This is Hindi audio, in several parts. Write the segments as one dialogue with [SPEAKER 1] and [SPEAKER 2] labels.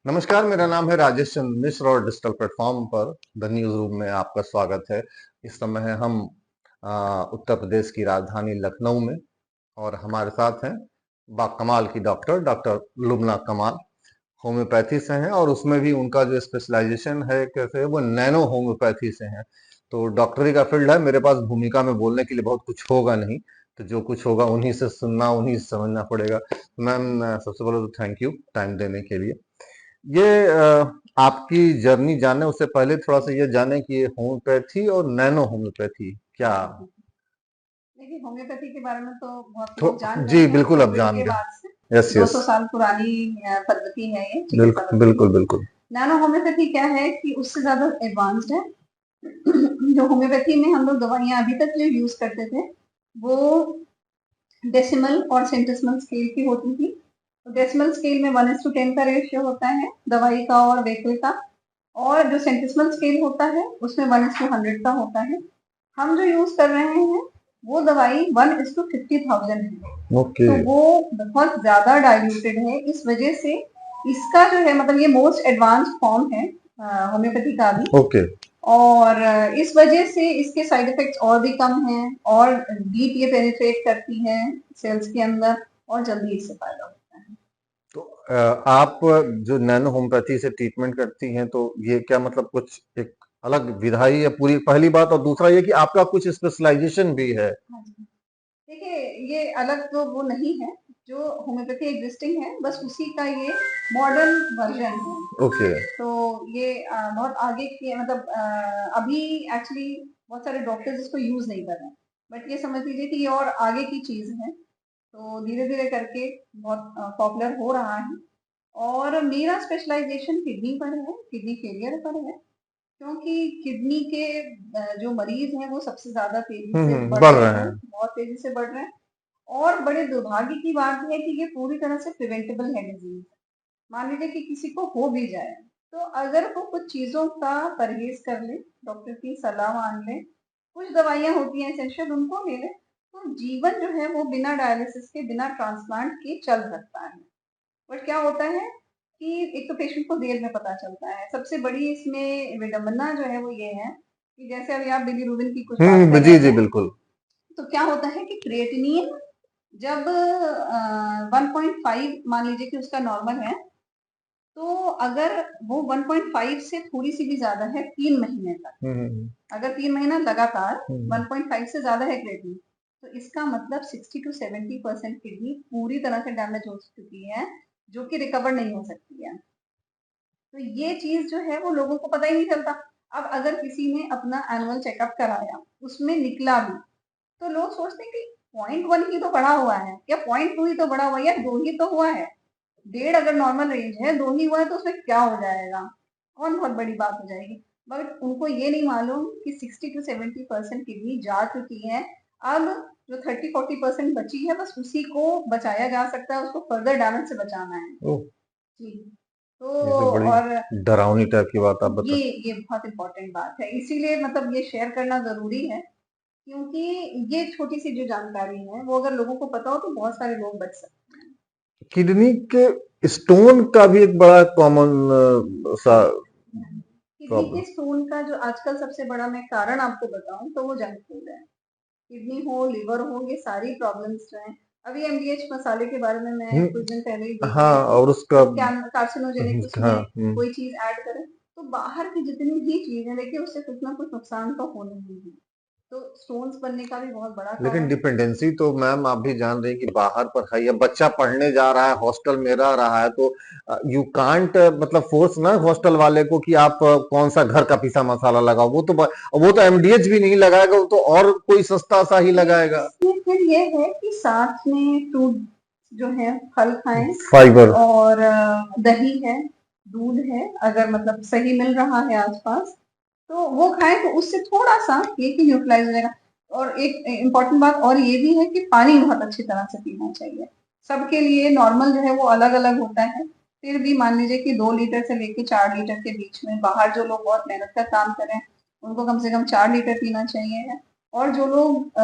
[SPEAKER 1] नमस्कार, मेरा नाम है राजेश चंद्र मिश्र और डिजिटल प्लेटफॉर्म पर द न्यूज़ रूम में आपका स्वागत है। इस समय है हम उत्तर प्रदेश की राजधानी लखनऊ में और हमारे साथ हैं बाकमाल की डॉक्टर लुबना कमाल। होम्योपैथी से हैं और उसमें भी उनका जो स्पेशलाइजेशन है कैसे वो नैनो होम्योपैथी से है। तो डॉक्टरी का फील्ड है, मेरे पास भूमिका में बोलने के लिए बहुत कुछ होगा नहीं, तो जो कुछ होगा उन्हीं से सुनना, उन्हीं से समझना पड़ेगा। मैम, सबसे पहले तो थैंक यू टाइम देने के लिए। ये आपकी जर्नी जाने उससे पहले थोड़ा सा ये जाने कि ये होम्योपैथी और नैनो होम्योपैथी क्या।
[SPEAKER 2] देखिए, होम्योपैथी के बारे में तो बहुत
[SPEAKER 1] तो
[SPEAKER 2] लोग जान गए
[SPEAKER 1] जी
[SPEAKER 2] हैं
[SPEAKER 1] बिल्कुल, अब
[SPEAKER 2] कोविड
[SPEAKER 1] जान
[SPEAKER 2] के
[SPEAKER 1] गए।
[SPEAKER 2] बाद से।
[SPEAKER 1] Yes yes.
[SPEAKER 2] 200 साल पुरानी पद्धति है ये, चिकित्सा
[SPEAKER 1] बिल्कुल
[SPEAKER 2] पद्धति।
[SPEAKER 1] बिल्कुल बिल्कुल।
[SPEAKER 2] नैनो होम्योपैथी क्या है कि उससे ज्यादा एडवांस्ड है। जो होम्योपैथी में हम लोग दवाइयां अभी तक जो यूज करते थे वो डेसिमल और सेंटेसिमल स्केल की होती थी। तो डेसिमल स्केल में 1:10 का रेशियो होता है दवाई का और व्हीकल का, और जो सेंटेसिमल स्केल होता है उसमें 1:100 का होता है। हम जो यूज कर रहे हैं वो दवाई 1:50,000 है।
[SPEAKER 1] ओके।
[SPEAKER 2] तो वो बहुत ज्यादा डाइल्यूटेड है, इस वजह से इसका जो है मतलब ये मोस्ट एडवांस फॉर्म है होम्योपैथी का भी।
[SPEAKER 1] ओके।
[SPEAKER 2] और इस वजह से इसके साइड इफेक्ट्स और भी कम हैं और डीप ये पेनिट्रेट करती है सेल्स के अंदर और जल्दी इससे फायदा होता है।
[SPEAKER 1] तो आप जो नैनो होम्योपैथी से ट्रीटमेंट करती हैं तो ये क्या मतलब कुछ एक अलग विधा ही है पूरी, पहली बात, और दूसरा ये कि आपका कुछ स्पेशलाइजेशन भी है।
[SPEAKER 2] हाँ जी। देखिए, ये अलग तो वो नहीं है, जो होम्योपैथी एग्जिस्टिंग है बस उसी का ये मॉडर्न वर्जन है।
[SPEAKER 1] ओके।
[SPEAKER 2] तो ये बहुत आगे की मतलब अभी एक्चुअली बहुत सारे डॉक्टर्स इसको यूज नहीं कर रहे हैं, बट ये समझ लीजिए कि ये और आगे की चीज है। तो धीरे धीरे करके बहुत पॉपुलर हो रहा है। और मेरा स्पेशलाइजेशन किडनी पर है, किडनी फेलियर पर है, क्योंकि किडनी के जो मरीज हैं वो सबसे ज्यादा तेजी से बढ़
[SPEAKER 1] बढ़
[SPEAKER 2] रहे
[SPEAKER 1] रहे
[SPEAKER 2] हैं,
[SPEAKER 1] हैं।
[SPEAKER 2] बहुत तेजी से बढ़ रहे हैं। और बड़े दुर्भाग्य की बात है कि ये पूरी तरह से प्रिवेंटेबल है डिजीज। मान लीजिए कि किसी को हो भी जाए तो अगर वो कुछ चीजों का परहेज कर ले, डॉक्टर की सलाह मान ले, कुछ दवाइयां होती हैं एसेंशियल उनको ले ले, तो जीवन जो है वो बिना डायलिसिस के बिना ट्रांसप्लांट के चल सकता है। बट क्या होता है कि एक तो पेशेंट को देर में पता चलता है। सबसे बड़ी इसमें विडंबना जो है वो ये है कि जैसे अभी आप बिलीरुबिन की कुछ बात कर
[SPEAKER 1] जी
[SPEAKER 2] रहे
[SPEAKER 1] जी
[SPEAKER 2] थे,
[SPEAKER 1] बिल्कुल।
[SPEAKER 2] तो क्या होता है कि क्रिएटिनिन जब 1.5 मान लीजिए कि उसका नॉर्मल है, तो अगर वो 1.5 से थोड़ी सी भी ज्यादा है 3 महीने तक, अगर 3 महीना लगातार 1.5 से ज्यादा है क्रिएटिनिन, तो इसका मतलब 60 to 70% किडनी पूरी तरह से डैमेज हो चुकी है, जो कि रिकवर नहीं हो सकती है। तो ये चीज जो है वो लोगों को पता ही नहीं चलता। अब अगर किसी ने अपना एनुअल चेकअप कराया, उसमें निकला भी, तो लोग सोचते हैं कि 0.1 ही तो बढ़ा हुआ है या 0.2 ही तो बढ़ा हुआ है या 2 ही तो हुआ है, 1.5 अगर नॉर्मल रेंज है, 2 ही हुआ है तो उसमें क्या हो जाएगा, कौन बहुत बड़ी बात हो जाएगी। बट उनको ये नहीं मालूम कि 60 to 70% किडनी जा चुकी है। अब जो 30-40% बची है बस उसी को बचाया जा सकता है, उसको फर्दर डैमेज से बचाना है।
[SPEAKER 1] ओह,
[SPEAKER 2] जी। तो
[SPEAKER 1] ये तो बड़ी
[SPEAKER 2] और
[SPEAKER 1] डरावनी टाइप की बात आप
[SPEAKER 2] ये
[SPEAKER 1] बता।
[SPEAKER 2] ये बहुत इम्पोर्टेंट बात है, इसीलिए मतलब ये शेयर करना जरूरी है, क्योंकि ये छोटी सी जो जानकारी है वो अगर लोगों को पता हो तो बहुत सारे लोग बच सकते हैं।
[SPEAKER 1] किडनी के स्टोन का भी एक बड़ा कॉमन सा
[SPEAKER 2] किडनी के
[SPEAKER 1] प्रॉब्लम।
[SPEAKER 2] स्टोन का जो आजकल सबसे बड़ा मैं कारण आपको बताऊं तो वो जंक फूड है। किडनी हो, लिवर हो, ये सारी प्रॉब्लम्स जो हैं। अभी एमडीएच मसाले के बारे में मैं कुछ दिन पहले ही देख
[SPEAKER 1] हाँ,
[SPEAKER 2] रही थी
[SPEAKER 1] और उसका
[SPEAKER 2] कि क्या कार्सिनोजेनिक
[SPEAKER 1] हाँ।
[SPEAKER 2] उसमें कोई चीज ऐड करें। तो बाहर की जितनी भी चीजें देखिए उससे कुछ ना कुछ नुकसान तो होने ही है। तो स्टोन्स बनने का भी बहुत बड़ा
[SPEAKER 1] लेकिन
[SPEAKER 2] कारण है।
[SPEAKER 1] डिपेंडेंसी तो मैम आप भी जान रहे हैं कि बाहर पर है, या बच्चा पढ़ने जा रहा है, हॉस्टल में रह रहा है, तो यू कांट मतलब फोर्स ना हॉस्टल वाले को कि आप कौन सा घर का पिसा मसाला लगाओ। वो तो एमडीएच भी नहीं लगाएगा, वो तो और कोई सस्ता सा ही
[SPEAKER 2] नहीं,
[SPEAKER 1] लगाएगा।
[SPEAKER 2] इसमें फिर ये है कि साथ में फ्रूट जो है फल खाएं,
[SPEAKER 1] फाइबर।
[SPEAKER 2] और दही है, दूध है, अगर मतलब सही मिल रहा है आसपास तो वो खाएं, तो उससे थोड़ा सा ये कि न्यूट्रलाइज हो जाएगा। और एक इम्पॉर्टेंट बात और ये भी है कि पानी बहुत अच्छी तरह से पीना चाहिए। सबके लिए नॉर्मल जो है वो अलग अलग होता है, फिर भी मान लीजिए कि 2 लीटर से लेके 4 लीटर के बीच में, बाहर जो लोग बहुत मेहनत का काम करें उनको कम से कम 4 लीटर पीना चाहिए। और जो लोग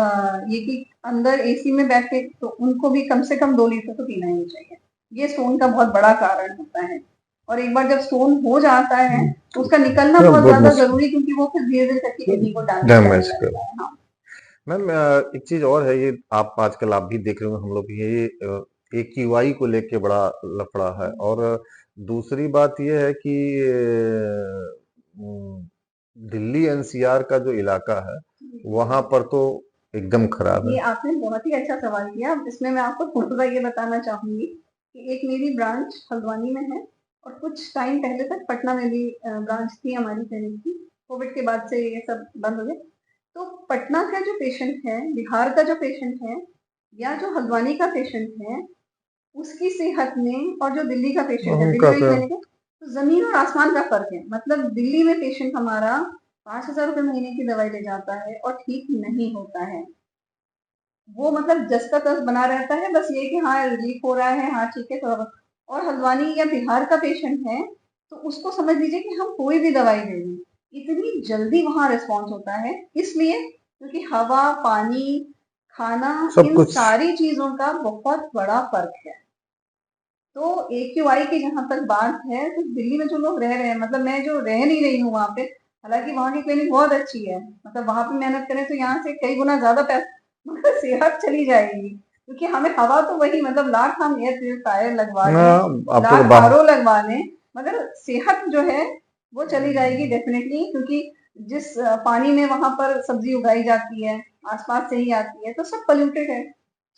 [SPEAKER 2] ये कि अंदर एसी में बैठे तो उनको भी कम से कम 2 लीटर तो पीना ही चाहिए। ये स्टोन का बहुत बड़ा कारण होता है। और एक बार जब स्टोन हो जाता है तो उसका निकलना बहुत ज्यादा जरूरी, क्योंकि वो फिर धीरे धीरे करके किडनी को डैमेज करता है। हाँ।
[SPEAKER 1] मैम एक चीज और है, ये आप आजकल आप भी देख रहे हो, हम लोग भी ये AQI को लेके बड़ा लफड़ा है। और दूसरी बात ये है कि दिल्ली NCR का जो इलाका है वहां पर तो एकदम खराब है।
[SPEAKER 2] ये आपने बहुत ही अच्छा सवाल किया। इसमें मैं आपको थोड़ा सा ये बताना चाहूंगी कि एक मेरी ब्रांच हल्द्वानी में है और कुछ टाइम पहले तक पटना में भी ब्रांच थी हमारी क्लिनिक की। कोविड के बाद से ये सब बंद हो गए। तो पटना का जो पेशेंट है, बिहार का जो पेशेंट है, या जो हल्द्वानी का पेशेंट है, उसकी सेहत में और जो दिल्ली का पेशेंट है, दिल्ली में क्लिनिक है, तो जमीन और आसमान का फर्क है। मतलब दिल्ली में पेशेंट हमारा 5,000 रुपए महीने की दवाई ले जाता है और ठीक नहीं होता है। वो मतलब जस का तस बना रहता है, बस ये कि हाँ रिलीफ हो रहा है, हाँ ठीक है थोड़ा बहुत। और हल्द्वानी या बिहार का पेशेंट है तो उसको समझ लीजिए कि हम कोई भी दवाई दे दें, इतनी जल्दी वहां रिस्पॉन्स होता है। इसलिए क्योंकि हवा, पानी, खाना, इन सारी चीजों का बहुत बड़ा फर्क है। तो AQI की जहां तक बात है, तो दिल्ली में जो लोग रह रहे हैं, मतलब मैं जो रह नहीं रही हूँ वहां पे, हालांकि वहां की क्लिनिक बहुत अच्छी है, मतलब वहां पे मेहनत करें तो यहाँ से कई गुना ज्यादा पैसा मगर सेहत चली जाएगी। क्योंकि हमें हवा तो वही, मतलब लाख हम एयर प्यूरिफायर लगवा लें, लाख RO लगवा लें, मगर सेहत जो है वो चली जाएगी डेफिनेटली। क्योंकि जिस पानी में वहां पर सब्जी उगाई जाती है आसपास से ही आती है, तो सब पोल्यूटेड है,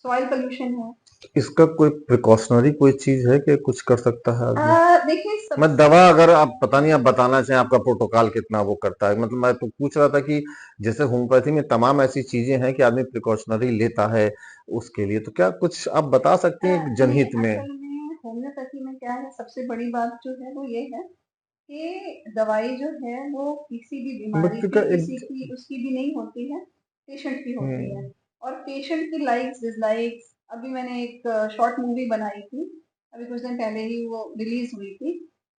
[SPEAKER 2] सॉइल पोल्यूशन है।
[SPEAKER 1] इसका कोई प्रिकॉशनरी कोई चीज है कि कुछ कर सकता है आदमी?
[SPEAKER 2] देखिए
[SPEAKER 1] मैं दवा, अगर आप पता नहीं आप बताना चाहें आपका प्रोटोकॉल कितना वो करता है, मतलब मैं तो पूछ रहा था कि जैसे होम्योपैथी में तमाम ऐसी चीजें हैं कि आदमी प्रिकॉशनरी लेता है उसके लिए, तो क्या कुछ आप बता सकती हैं जनहित में?
[SPEAKER 2] असल में होम्योपैथी में क्या है, सबसे बड़ी बात जो है वो ये है कि दवाई जो है वो किसी भी बीमारी की, किसी की उसकी भी नहीं होती है, पेशेंट की होती है। और पेशेंट की लाइक्स डिसलाइक्स, अभी मैंने एक शॉर्ट मूवी बनाई थी, अभी कुछ दिन पहले ही वो रिलीज हुई थी।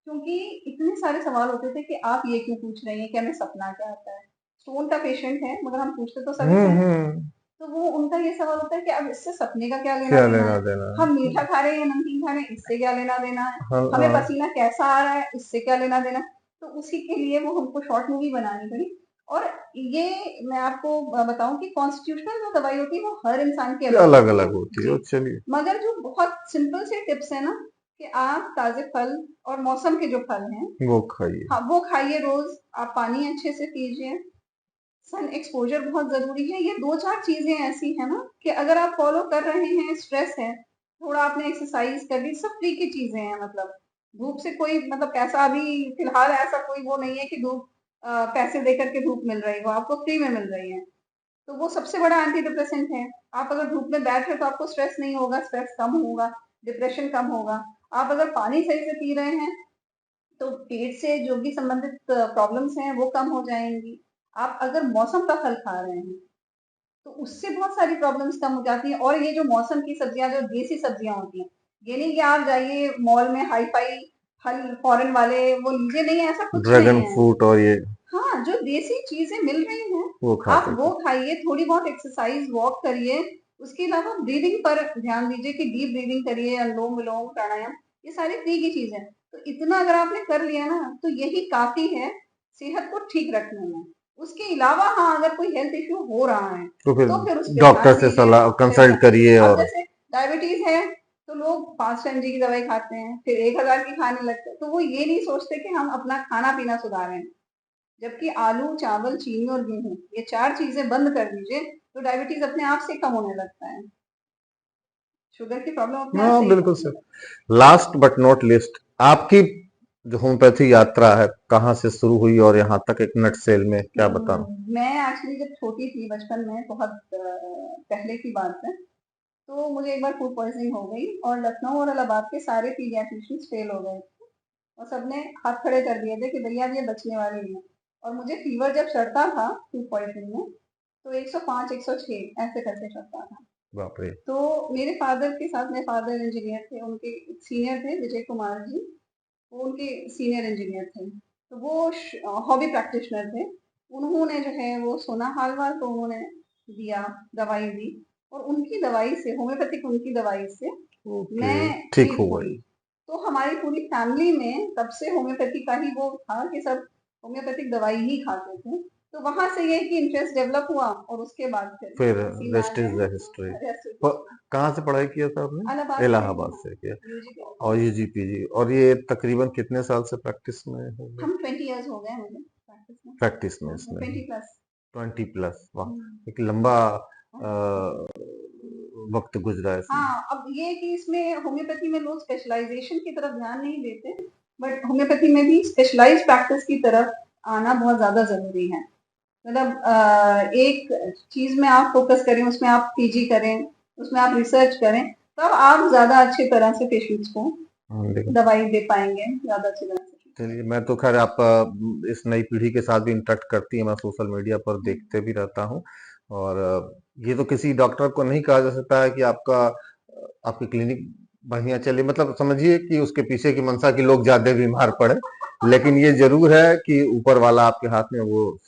[SPEAKER 2] क्योंकि इतने सारे सवाल होते थे कि आप ये क्यों पूछ रही हैं कि हमें सपना क्या आता है। स्टोन का पेशेंट है मगर हम पूछते तो सभी से हैं। तो वो उनका ये सवाल होता है कि अब इससे सपने का क्या लेना देना है, हम मीठा खा रहे हैं या नमकीन खा रहे हैं, इससे क्या लेना देना है, हमें पसीना कैसा आ रहा है, इससे क्या लेना देना। तो उसी के लिए वो हमको शॉर्ट मूवी बनानी पड़ी। और ये मैं आपको बताऊं कि कॉन्स्टिट्यूशनल जो दवाई होती है वो हर इंसान की अलग अलग होती है। चलिए, मगर जो बहुत सिंपल से टिप्स है ना, कि आप ताजे फल और मौसम के जो फल हैं
[SPEAKER 1] वो खाइए,
[SPEAKER 2] हाँ वो खाइए रोज। आप पानी अच्छे से पीजिए, सन एक्सपोजर बहुत जरूरी है। ये दो चार चीजें ऐसी है ना कि अगर आप फॉलो कर रहे हैं, स्ट्रेस है, थोड़ा आपने एक्सरसाइज कर ली, सब फ्री की चीजें हैं। मतलब धूप से कोई मतलब पैसा अभी फिलहाल ऐसा कोई वो नहीं है कि धूप पैसे दे करके धूप मिल रही हो, आपको फ्री में मिल रही है। तो वो सबसे बड़ा एंटी डिप्रेसेंट है। आप अगर धूप में बैठ रहे तो आपको स्ट्रेस नहीं होगा, स्ट्रेस कम होगा, डिप्रेशन कम होगा। आप अगर पानी सही से पी रहे हैं तो पेट से जो भी संबंधित प्रॉब्लम्स हैं वो कम हो जाएंगी। आप अगर मौसम का फल खा रहे हैं तो उससे बहुत सारी प्रॉब्लम्स कम हो जाती हैं। और ये जो मौसम की सब्जियां, जो देसी सब्जियां होती हैं, ये नहीं कि आप जाइए मॉल में हाई फाई फल फॉरेन वाले वो लीजिए, नहीं है, ऐसा कुछ नहीं
[SPEAKER 1] ड्रैगन
[SPEAKER 2] है।
[SPEAKER 1] फ्रूट और ये
[SPEAKER 2] हाँ, जो देसी चीजें मिल रही हैं
[SPEAKER 1] वो खा
[SPEAKER 2] आप वो
[SPEAKER 1] सकते।
[SPEAKER 2] खाइए, थोड़ी बहुत एक्सरसाइज वॉक करिए। उसके अलावा ब्रीदिंग पर ध्यान दीजिए कि डीप ब्रीदिंग करिए, अनुलोम विलोम प्राणायाम, ये सारी फ्री की चीज है। तो इतना अगर आपने कर लिया ना तो यही काफी है सेहत को ठीक रखने में। उसके अलावा हाँ अगर कोई हेल्थ इश्यू हो रहा है
[SPEAKER 1] तो
[SPEAKER 2] फिर उस पे
[SPEAKER 1] डॉक्टर
[SPEAKER 2] ध्यान
[SPEAKER 1] से
[SPEAKER 2] दीजिए,
[SPEAKER 1] सलाह कंसल्ट करिए।
[SPEAKER 2] अब
[SPEAKER 1] और
[SPEAKER 2] जैसे डायबिटीज है तो लोग 5 mg की दवाई खाते हैं, फिर 1,000 की खाने लगते हैं। तो वो ये नहीं सोचते कि हम अपना खाना पीना सुधारें। जबकि आलू, चावल, चीनी और गेहूं, ये चार चीजें बंद कर दीजिए तो डायबिटीज अपने आप से कम होने लगता है, शुगर की प्रॉब्लम अपने आप से ही
[SPEAKER 1] बिल्कुल
[SPEAKER 2] कम होने
[SPEAKER 1] सर।
[SPEAKER 2] लगता
[SPEAKER 1] लास्ट बट नॉट लिस्ट, आपकी जो होम्योपैथी यात्रा है कहाँ से शुरू हुई और यहाँ तक एक नटसेल में क्या बताना?
[SPEAKER 2] मैं एक्चुअली जब छोटी थी, बचपन में, बहुत पहले की बात है, तो मुझे एक बार फूड पॉइजनिंग हो गई और लखनऊ और इलाहाबाद के सारे पीडियाट्रिशियंस फेल हो गए थे और सबने हाथ खड़े कर दिए थे कि भैया ये बचने वाले नहीं है। और मुझे फीवर जब चढ़ता था फूड पॉइजनिंग में तो 105 106 ऐसे करके चढ़ता था।
[SPEAKER 1] बाप रे।
[SPEAKER 2] तो मेरे फादर के साथ, मेरे फादर इंजीनियर थे, उनके सीनियर थे विजय कुमार जी, वो उनके सीनियर इंजीनियर थे। तो वो हॉबी प्रैक्टिशनर थे। उन्होंने जो है वो सोना हाल वाल तो उन्होंने दिया, दवाई दी, और उनकी दवाई से, होम्योपैथिक उनकी दवाई से मैं
[SPEAKER 1] ठीक
[SPEAKER 2] ठीक
[SPEAKER 1] हो
[SPEAKER 2] हुई।
[SPEAKER 1] गई।
[SPEAKER 2] तो हमारी पूरी फैमिली में तब से होम्योपैथी का ही वो था कि सब होम्योपैथिक दवाई ही खाते थे। तो वहां से ये कि इंटरेस्ट डेवलप हुआ और उसके बाद
[SPEAKER 1] फिर
[SPEAKER 2] इसी में आ
[SPEAKER 1] रेस्ट इज
[SPEAKER 2] गए।
[SPEAKER 1] The history.
[SPEAKER 2] Rest is
[SPEAKER 1] कहाँ से पढ़ाई किया था आपने?
[SPEAKER 2] इलाहाबाद से
[SPEAKER 1] इलाहाबाद से किया।
[SPEAKER 2] UG
[SPEAKER 1] और यूजीपीजी, और ये तकरीबन कितने साल से प्रैक्टिस में हो गए?
[SPEAKER 2] हम 20 इयर्स हो गए मुझे
[SPEAKER 1] प्रैक्टिस में इसमें
[SPEAKER 2] 20 प्लस।
[SPEAKER 1] 20+, वाह, एक लंबा वक्त गुजरा है इसमें।
[SPEAKER 2] हाँ, अब ये कि इसमें होम्योपैथी में लोग स्पेशलाइजेशन की तरफ ध्यान नहीं देते, बट होम्योपैथी में भी स्पेशलाइज प्रैक्टिस की तरफ आना बहुत ज्यादा जरूरी है। मतलब एक चीज में आप फोकस करें, उसमें आप पीजी करें, उसमें आप रिसर्च करें, तब आप ज्यादा अच्छी तरह से पेशेंट्स को दवाई दे पाएंगे ज्यादा अच्छी तरह से।
[SPEAKER 1] चलिए, मैं तो खैर आप इस नई पीढ़ी के साथ भी इंटरेक्ट करती है, मैं सोशल मीडिया पर देखते भी रहता हूँ। और ये तो किसी डॉक्टर को नहीं कहा जा सकता है कि आपकी क्लिनिक बढ़िया चले, मतलब समझिए कि उसके पीछे की मंशा कि लोग ज्यादा बीमार पड़े, लेकिन ये जरूर है कि ऊपर वाला आपके हाथ में वो